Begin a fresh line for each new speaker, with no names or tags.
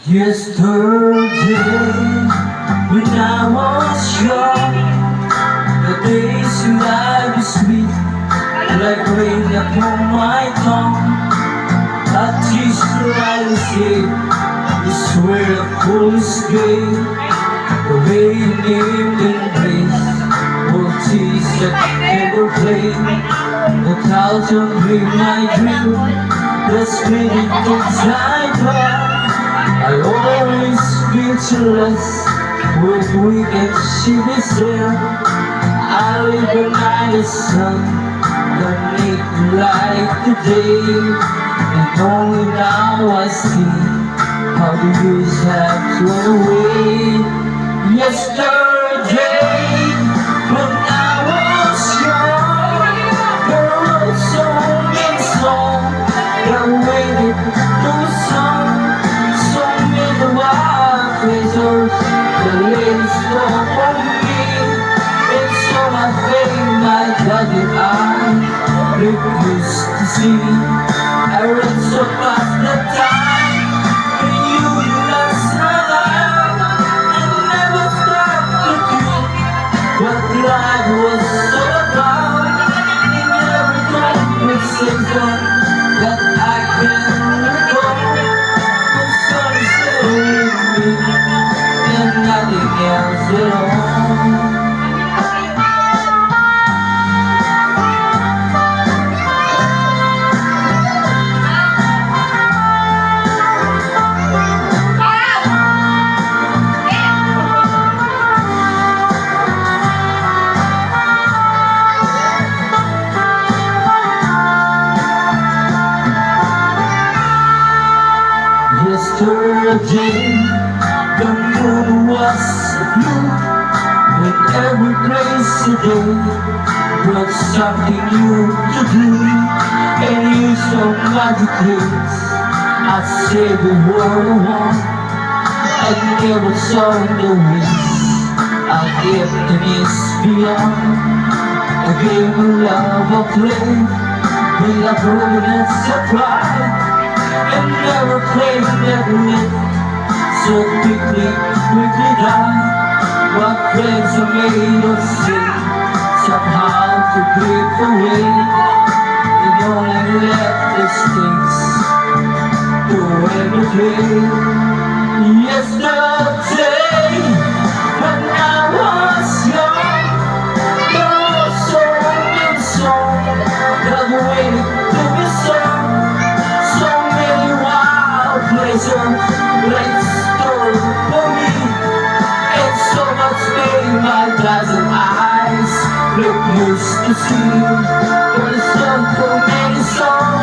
Yesterday, when I was young, the days seemed like sweet, like rain upon my tongue. A tease like a sea, is where the coolest day, the way you named and praise, all tease that never play, the clouds of my dream, the spinning things I thought. I always speechless when we can see this there. I live the night the sun that make me like the day, and only now I see how the years have flown away. Yesterday, when I was young, there was so many songs that waited to song. The ladies talk on me, and so I think my bloody eye refused to see. I ran so fast that time, and you lost my life, and never stopped to think what life was all about. In every conversation that I can recall, the sun is still with me, and nothing else at all. Yesterday, the moon was blue, and every place today brought something new to do. And you so magic things, I saved the world one. I never saw the winds, I gave the mist beyond. I gave a love of play, with a brilliance of pride, and never claimed never lived so quickly die. What friends are made of sin, somehow to drift away, and only left the stakes to ever play. Yesterday, when I was young, there was so many songs that waited to be sung, so many wild pleasures like story for me, and so much made my dazzling eyes look used to see. But it's done for many songs